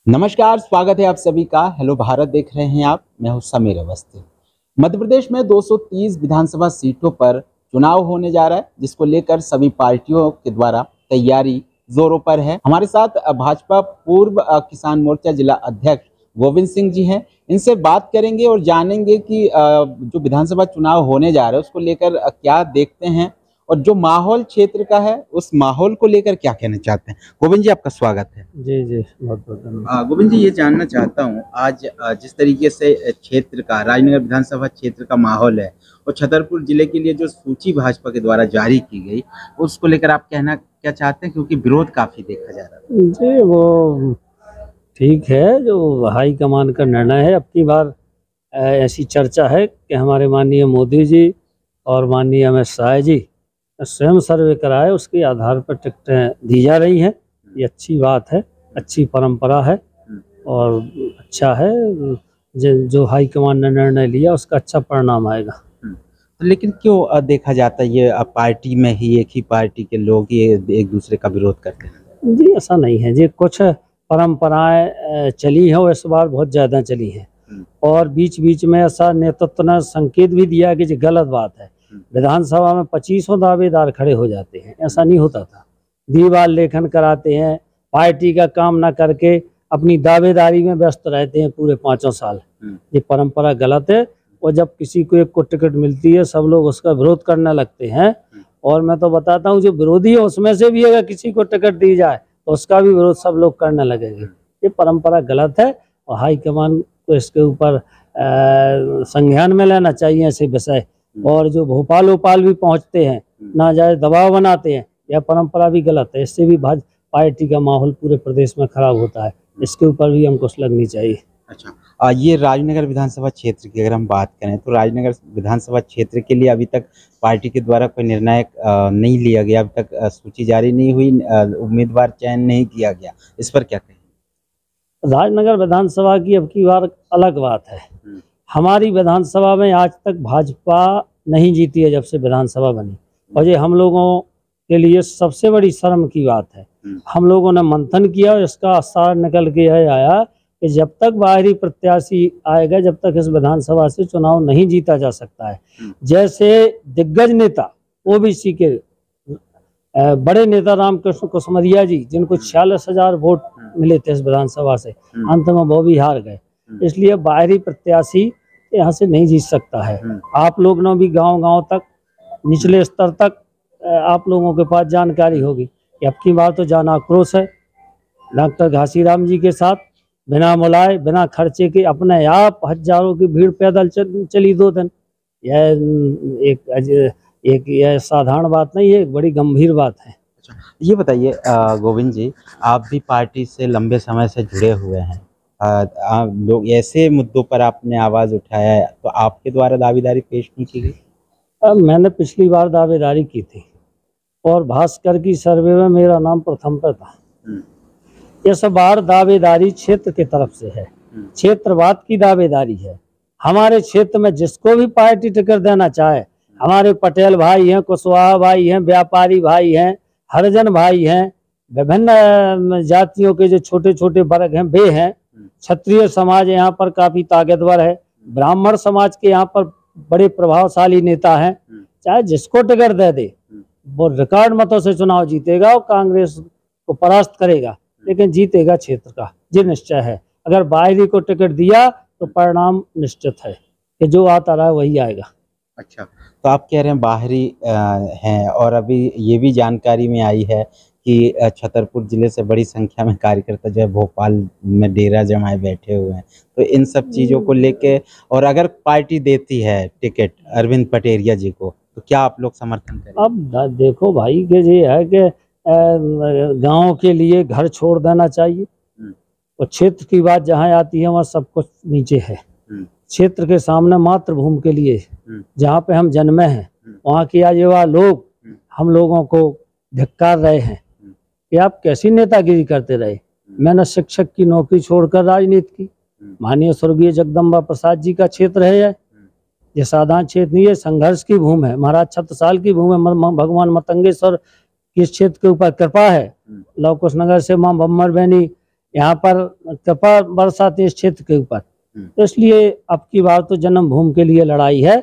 नमस्कार, स्वागत है आप सभी का। हेलो भारत देख रहे हैं आप। मैं हूं समीर अवस्थी। मध्य प्रदेश में 230 विधानसभा सीटों पर चुनाव होने जा रहा है, जिसको लेकर सभी पार्टियों के द्वारा तैयारी जोरों पर है। हमारे साथ भाजपा पूर्व किसान मोर्चा जिला अध्यक्ष गोविंद सिंह जी हैं। इनसे बात करेंगे और जानेंगे कि जो विधानसभा चुनाव होने जा रहा है उसको लेकर क्या देखते हैं और जो माहौल क्षेत्र का है उस माहौल को लेकर क्या कहना चाहते हैं। गोविंद जी, आपका स्वागत है। जी जी, बहुत बहुत धन्यवाद। गोविंद जी, ये जानना चाहता हूँ आज जिस तरीके से क्षेत्र का राजनगर विधानसभा क्षेत्र का माहौल है और छतरपुर जिले के लिए जो सूची भाजपा के द्वारा जारी की गई उसको लेकर आप कहना क्या चाहते हैं, क्योंकि विरोध काफी देखा जा रहा है। जी, वो ठीक है, जो हाई कमान का निर्णय है। अब की बार ऐसी चर्चा है कि हमारे माननीय मोदी जी और माननीय अमित शाह जी स्वयं सर्वे कराए, उसके आधार पर टिकटें दी जा रही हैं। ये अच्छी बात है, अच्छी परंपरा है और अच्छा है। जो हाई कमान ने निर्णय लिया उसका अच्छा परिणाम आएगा। तो लेकिन क्यों देखा जाता है ये पार्टी में ही एक ही पार्टी के लोग ये एक दूसरे का विरोध करते हैं? जी, ऐसा नहीं है जी। कुछ परंपराएं चली हैं और इस बार बहुत ज़्यादा चली हैं और बीच बीच में ऐसा नेतृत्व ने संकेत भी दिया कि ये गलत बात है। विधानसभा में 25 दावेदार खड़े हो जाते हैं, ऐसा नहीं होता था। दीवार लेखन कराते हैं, पार्टी का काम ना करके अपनी दावेदारी में व्यस्त रहते हैं पूरे 5 साल। ये परंपरा गलत है और जब किसी को एक को टिकट मिलती है सब लोग उसका विरोध करने लगते हैं। और मैं तो बताता हूँ, जो विरोधी है उसमें से भी अगर किसी को टिकट दी जाए तो उसका भी विरोध सब लोग करने लगेंगे। ये परंपरा गलत है और हाईकमान को इसके ऊपर संज्ञान में लेना चाहिए ऐसे विषय। और जो भोपाल भी पहुंचते हैं, नाजायज दबाव बनाते हैं, यह परंपरा भी गलत है। इससे भी भाजपा पार्टी का माहौल पूरे प्रदेश में खराब होता है। इसके ऊपर भी अंकुश लगनी चाहिए। अच्छा, ये राजनगर विधानसभा क्षेत्र की अगर हम बात करें तो राजनगर विधानसभा क्षेत्र के लिए अभी तक पार्टी के द्वारा कोई निर्णायक नहीं लिया गया। अभी तक सूची जारी नहीं हुई, उम्मीदवार चयन नहीं किया गया। इस पर क्या कहें? राजनगर विधानसभा की अब की बार अलग बात है। हमारी विधानसभा में आज तक भाजपा नहीं जीती है जब से विधानसभा बनी, और ये हम लोगों के लिए सबसे बड़ी शर्म की बात है। हम लोगों ने मंथन किया और इसका सार निकल के यह आया कि जब तक बाहरी प्रत्याशी आएगा जब तक इस विधानसभा से चुनाव नहीं जीता जा सकता है। जैसे दिग्गज नेता ओबीसी के बड़े नेता रामकृष्ण कुसमरिया जी, जिनको 46,000 वोट मिले थे इस विधानसभा से, अंत में वो भी हार गए। इसलिए बाहरी प्रत्याशी यहाँ से नहीं जीत सकता है। आप लोग ने भी गांव-गांव तक, निचले स्तर तक आप लोगों के पास जानकारी होगी कि अब की बार तो जान आक्रोश है। डॉक्टर घासीराम जी के साथ बिना मुलाये, बिना खर्चे के, अपने आप हजारों की भीड़ पैदल चली 2 दिन। यह एक यह साधारण बात नहीं है, एक बड़ी गंभीर बात है। अच्छा, ये बताइए गोविंद जी, आप भी पार्टी से लंबे समय से जुड़े हुए हैं। लोग ऐसे मुद्दों पर आपने आवाज़ उठाया है तो आपके द्वारा दावेदारी पेश नहीं की गई? मैंने पिछली बार दावेदारी की थी और भास्कर की सर्वे में मेरा नाम प्रथम पर था। इस बार दावेदारी क्षेत्र की तरफ से है, क्षेत्रवाद की दावेदारी है। हमारे क्षेत्र में जिसको भी पार्टी टिकट देना चाहे, हमारे पटेल भाई हैं, कुशवाहा भाई हैं, व्यापारी भाई हैं, हरिजन भाई हैं, विभिन्न जातियों के जो छोटे छोटे वर्ग हैं वे हैं। क्षत्रिय समाज यहाँ पर काफी ताकतवर है, ब्राह्मण समाज के यहाँ पर बड़े प्रभावशाली नेता हैं। चाहे जिसको टिकट दे दे वो रिकॉर्ड मतों से चुनाव जीतेगा और कांग्रेस को परास्त करेगा, लेकिन जीतेगा क्षेत्र का, ये निश्चय है। अगर बाहरी को टिकट दिया तो परिणाम निश्चित है कि जो आता रहा वही आएगा। अच्छा, तो आप कह रहे हैं बाहरी हैं, और अभी ये भी जानकारी में आई है कि छतरपुर जिले से बड़ी संख्या में कार्यकर्ता जो है भोपाल में डेरा जमाए बैठे हुए हैं। तो इन सब चीज़ों को लेके, और अगर पार्टी देती है टिकट अरविंद पटेरिया जी को, तो क्या आप लोग समर्थन करें? अब देखो भाई, कि ये है कि गांव के लिए घर छोड़ देना चाहिए और क्षेत्र की बात जहां आती है वहां सब कुछ नीचे है। क्षेत्र के सामने मातृभूमि के लिए जहाँ पे हम जन्मे हैं वहाँ के आज युवा लोग हम लोगों को धिक्कार रहे हैं कि आप कैसी नेतागिरी करते रहे। मैंने शिक्षक की नौकरी छोड़कर राजनीति की। माननीय स्वर्गीय जगदम्बा प्रसाद जी का क्षेत्र है ये साधारण क्षेत्र नहीं है, संघर्ष की भूमि है। महाराज छत्रसाल की भूमि है। भगवान मतंगेश्वर के क्षेत्र के ऊपर कृपा है। लव कुश नगर से माँ बम्मर बहनी यहाँ पर कृपा बरसाती इस क्षेत्र के ऊपर, तो इसलिए अब की बार तो जन्मभूमि के लिए लड़ाई है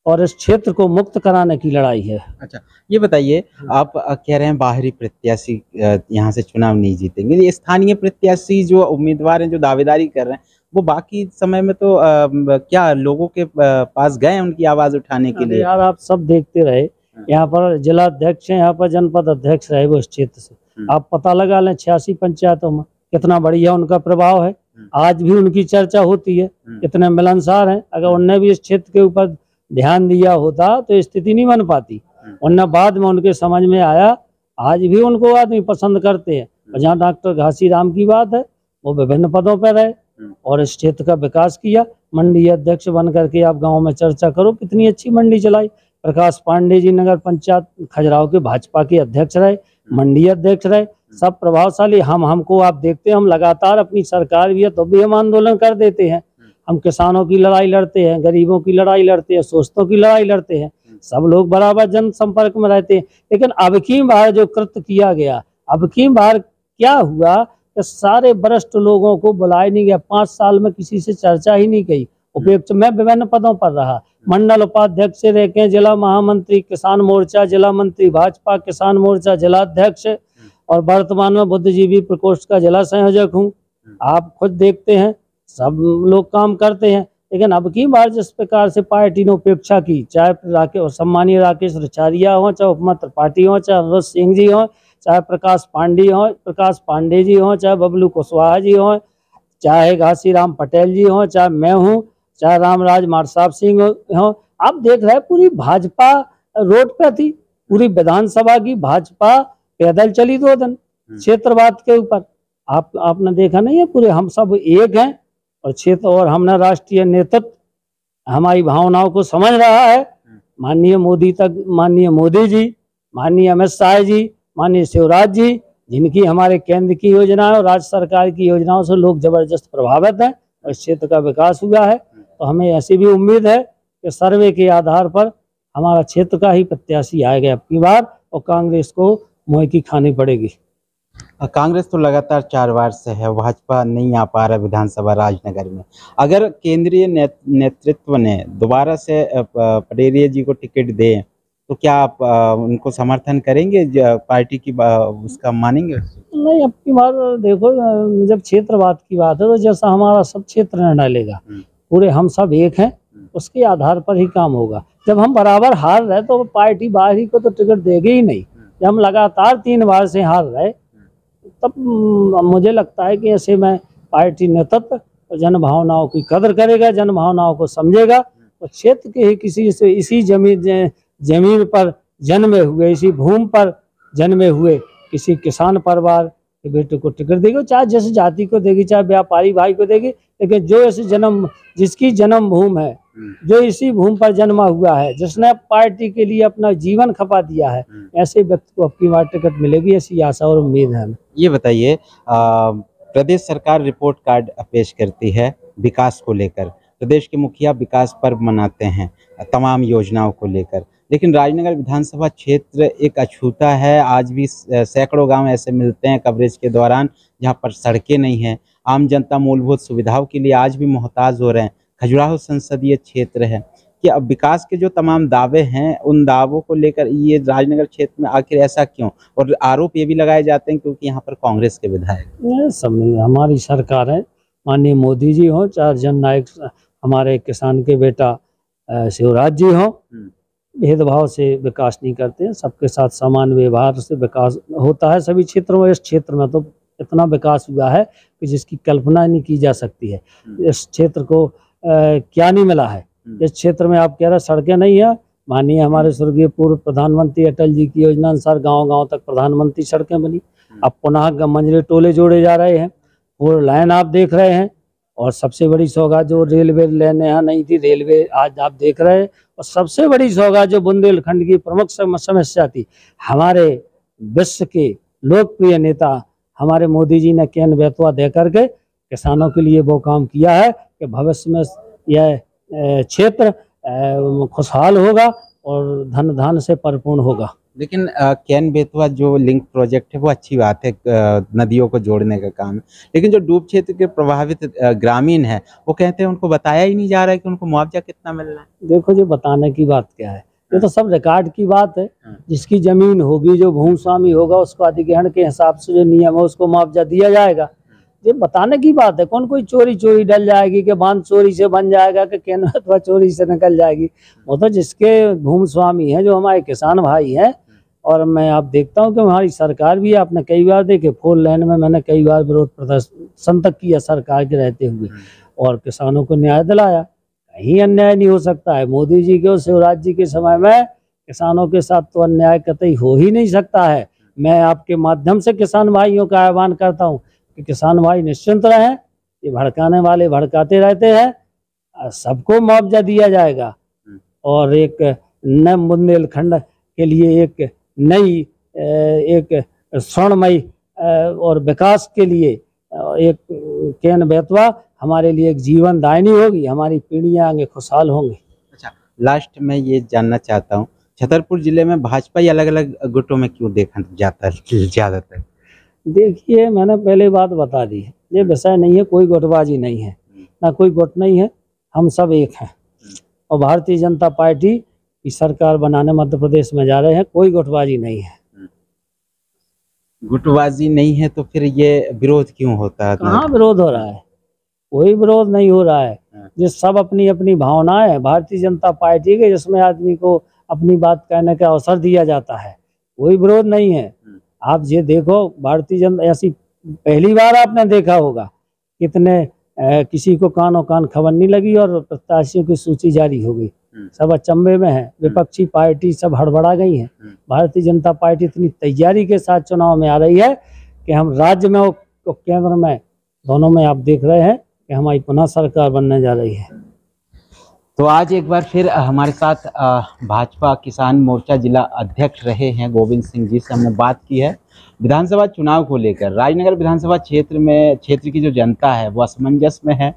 और इस क्षेत्र को मुक्त कराने की लड़ाई है। अच्छा, ये बताइए, आप कह रहे हैं बाहरी प्रत्याशी यहाँ से चुनाव नहीं जीतेंगे, ये स्थानीय प्रत्याशी जो उम्मीदवार हैं जो दावेदारी कर रहे हैं वो बाकी समय में तो क्या लोगों के पास गए उनकी आवाज उठाने के लिए? यार आप सब देखते रहे, यहाँ पर जिला अध्यक्ष हैं, यहाँ पर जनपद अध्यक्ष रहे वो इस क्षेत्र से, आप पता लगा लें 86 पंचायतों में कितना बढ़िया उनका प्रभाव है। आज भी उनकी चर्चा होती है, कितने मिलनसार हैं। अगर उनने भी इस क्षेत्र के ऊपर ध्यान दिया होता तो स्थिति नहीं बन पाती, वरना बाद में उनके समझ में आया। आज भी उनको आदमी पसंद करते हैं। और जहाँ डॉक्टर घासीराम की बात है, वो विभिन्न पदों पर रहे और इस क्षेत्र का विकास किया। मंडी अध्यक्ष बन करके आप गांव में चर्चा करो, कितनी अच्छी मंडी चलाई। प्रकाश पांडे जी नगर पंचायत खजुराहो के भाजपा के अध्यक्ष रहे, मंडी अध्यक्ष रहे, सब प्रभावशाली। हमको आप देखते हैं, हम लगातार अपनी सरकार भी है तो भी हम आंदोलन कर देते हैं। हम किसानों की लड़ाई लड़ते हैं, गरीबों की लड़ाई लड़ते हैं, शोषितों की लड़ाई लड़ते हैं, सब लोग बराबर जन संपर्क में रहते हैं। लेकिन अब की बार जो कृत्य किया गया, अब की बार क्या हुआ कि सारे वरिष्ठ लोगों को बुलाया नहीं गया। 5 साल में किसी से चर्चा ही नहीं की। उपायुक्त में विभिन्न पदों पर रहा, मंडल उपाध्यक्ष से रह के जिला महामंत्री किसान मोर्चा, जिला मंत्री भाजपा किसान मोर्चा, जिला अध्यक्ष, और वर्तमान में बुद्धिजीवी प्रकोष्ठ का जिला संयोजक हूँ। आप खुद देखते हैं, सब लोग काम करते हैं। लेकिन अब की बार जिस प्रकार से पार्टी ने उपेक्षा की, चाहे सम्मानीय राकेश रिचारिया हो, चाहे उपमा त्रिपाठी हो, चाहे अनुज सिंह जी हो, चाहे प्रकाश पांडे जी हो, चाहे बबलू कुशवाहा जी हो, चाहे घासीराम पटेल जी हो, चाहे मैं हूँ, चाहे रामराज मारसाब सिंह हो, आप देख रहे हैं पूरी भाजपा रोड पे थी। पूरी विधानसभा की भाजपा पैदल चली 2 दिन क्षेत्रवाद के ऊपर। आपने देखा नहीं है, पूरे हम सब एक हैं और क्षेत्र, और हमने राष्ट्रीय नेतृत्व हमारी भावनाओं को समझ रहा है। माननीय मोदी जी, माननीय अमित शाह जी, माननीय शिवराज जी, जिनकी हमारे केंद्र की योजना और राज्य सरकार की योजनाओं से लोग जबरदस्त प्रभावित हैं और इस क्षेत्र का विकास हुआ है। तो हमें ऐसी भी उम्मीद है कि सर्वे के आधार पर हमारा क्षेत्र का ही प्रत्याशी आएगा अब की बार, और कांग्रेस को मुँह की खानी पड़ेगी। कांग्रेस तो लगातार 4 बार से है, भाजपा नहीं आ पा रहा विधानसभा राजनगर में। अगर केंद्रीय नेतृत्व ने दोबारा से पटेरिया जी को टिकट दे तो क्या आप उनको समर्थन करेंगे, पार्टी की उसका मानेंगे? नहीं, अब की बार देखो, जब क्षेत्रवाद की बात है तो जैसा हमारा सब क्षेत्र निर्णय लेगा, पूरे हम सब एक हैं, उसके आधार पर ही काम होगा। जब हम बराबर हार रहे तो पार्टी बाहरी को तो टिकट देगी ही नहीं। जब हम लगातार 3 बार से हार रहे तब मुझे लगता है कि ऐसे में पार्टी नेतृत्व जन भावनाओं की कदर करेगा, जन भावनाओं को समझेगा और क्षेत्र के ही किसी से, इसी जमीन पर जन्मे हुए, इसी भूमि पर जन्मे हुए किसी किसान परिवार के बेटे को टिकट देगी, चाहे जिस जाति को देगी, चाहे व्यापारी भाई को देगी। लेकिन जो ऐसे जिसकी जन्म भूमि है, जो इसी भूमि पर जन्मा हुआ है, जिसने पार्टी के लिए अपना जीवन खपा दिया है, ऐसे व्यक्ति को अपनी बार टिकट मिलेगी, ऐसी आशा और उम्मीद है। ये बताइए, प्रदेश सरकार रिपोर्ट कार्ड पेश करती है विकास को लेकर, प्रदेश के मुखिया विकास पर्व मनाते हैं तमाम योजनाओं को लेकर, लेकिन राजनगर विधानसभा क्षेत्र एक अछूता है। आज भी सैकड़ों गांव ऐसे मिलते हैं कवरेज के दौरान जहां पर सड़कें नहीं हैं, आम जनता मूलभूत सुविधाओं के लिए आज भी मोहताज हो रहे हैं। खजुराहो संसदीय क्षेत्र है कि अब विकास के जो तमाम दावे हैं, उन दावों को लेकर ये राजनगर क्षेत्र में आखिर ऐसा क्यों? और आरोप ये भी लगाए जाते हैं क्योंकि यहाँ पर कांग्रेस के विधायक। सब हमारी सरकार है, माननीय मोदी जी हो, चाहे जननायक हमारे किसान के बेटा शिवराज जी हो, भेदभाव से विकास नहीं करते हैं। सबके साथ समान व्यवहार से विकास होता है सभी क्षेत्रों में। इस क्षेत्र में तो इतना विकास हुआ है कि जिसकी कल्पना नहीं की जा सकती है। इस क्षेत्र को क्या नहीं मिला है। इस क्षेत्र में आप कह रहे सड़कें नहीं है, माननीय हमारे स्वर्गीय पूर्व प्रधानमंत्री अटल जी की योजना अनुसार गांव-गांव तक प्रधानमंत्री सड़कें बनी। अब पुनः मंझले टोले जोड़े जा रहे हैं, 4 लाइन आप देख रहे हैं। और सबसे बड़ी सौगात जो रेलवे लाइन यहाँ नहीं थी, रेलवे आज आप देख रहे हैं। और सबसे बड़ी सौगात जो बुंदेलखंड की प्रमुख समस्या थी, हमारे विश्व के लोकप्रिय नेता हमारे मोदी जी ने केंद्र बेतवा दे करके किसानों के लिए वो काम किया है कि भविष्य में यह क्षेत्र खुशहाल होगा और धन धान से परिपूर्ण होगा। लेकिन कैन बेतवा जो लिंक प्रोजेक्ट है वो अच्छी बात है, नदियों को जोड़ने का काम है। लेकिन जो डूब क्षेत्र के प्रभावित ग्रामीण है वो कहते हैं उनको बताया ही नहीं जा रहा है कि उनको मुआवजा कितना मिल रहा है। देखो जी, बताने की बात क्या है, ये तो सब रिकॉर्ड की बात है। जिसकी जमीन होगी, जो भूमि स्वामी होगा, उसको अधिग्रहण के हिसाब से जो नियम है उसको मुआवजा दिया जाएगा। ये बताने की बात है। कौन कोई चोरी डल जाएगी कि बांध चोरी से बन जाएगा कि कैन बेतवा चोरी से निकल जाएगी। वो तो जिसके भूमि स्वामी हैं, जो हमारे किसान भाई हैं। और मैं आप देखता हूँ कि हमारी सरकार भी, आपने कई बार देखे 4 लेन में मैंने कई बार विरोध प्रदर्शन तक किया सरकार के रहते हुए, और किसानों को न्याय दिलाया। कहीं अन्याय नहीं हो सकता है। मोदी जी के और शिवराज जी के समय में किसानों के साथ तो अन्याय कतई हो ही नहीं सकता है। मैं आपके माध्यम से किसान भाइयों का आह्वान करता हूँ कि किसान भाई निश्चिंत रहें। ये भड़काने वाले भड़काते रहते हैं। सबको मुआवजा दिया जाएगा। और एक नए बुंदेलखंड के लिए एक नई, एक स्वर्णमयी और विकास के लिए एक कैन बेतवा हमारे लिए एक जीवन दायिनी होगी। हमारी पीढ़ियां आगे खुशहाल होंगी। अच्छा, लास्ट में ये जानना चाहता हूँ, छतरपुर जिले में भाजपा ही अलग अलग गुटों में क्यों देखा जाता है ज्यादातर? देखिए, मैंने पहले बात बता दी है, ये विषय नहीं है, कोई गुटबाजी नहीं है, ना कोई गुट नहीं है। हम सब एक हैं। और भारतीय जनता पार्टी की सरकार बनाने मध्य प्रदेश में जा रहे हैं। कोई गुटबाजी नहीं है। गुटबाजी नहीं है तो फिर ये विरोध क्यों होता है? कहाँ विरोध हो रहा है? कोई विरोध नहीं हो रहा है। ये सब अपनी अपनी भावनाएं है भारतीय जनता पार्टी के, जिसमें आदमी को अपनी बात कहने का अवसर दिया जाता है। कोई विरोध नहीं है। आप ये देखो, भारतीय जनता ऐसी पहली बार आपने देखा होगा कितने किसी को कानों कान खबर नहीं लगी और प्रत्याशियों की सूची जारी हो गई। सब अचंभे में है। विपक्षी पार्टी सब हड़बड़ा गई है। भारतीय जनता पार्टी इतनी तैयारी के साथ चुनाव में आ रही है कि हम राज्य में और केंद्र में दोनों में आप देख रहे हैं कि हमारी पुनः सरकार बनने जा रही है। तो आज एक बार फिर हमारे साथ भाजपा किसान मोर्चा जिला अध्यक्ष रहे हैं गोविंद सिंह जी से हमने बात की है विधानसभा चुनाव को लेकर। राजनगर विधानसभा क्षेत्र की जो जनता है वो असमंजस में है।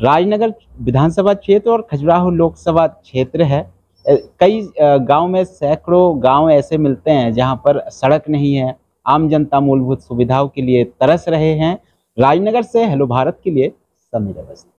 राजनगर विधानसभा क्षेत्र और खजुराहो लोकसभा क्षेत्र है। कई गांव में सैकड़ों गांव ऐसे मिलते हैं जहां पर सड़क नहीं है। आम जनता मूलभूत सुविधाओं के लिए तरस रहे हैं। राजनगर से हेलो भारत के लिए समीर अवस्थी।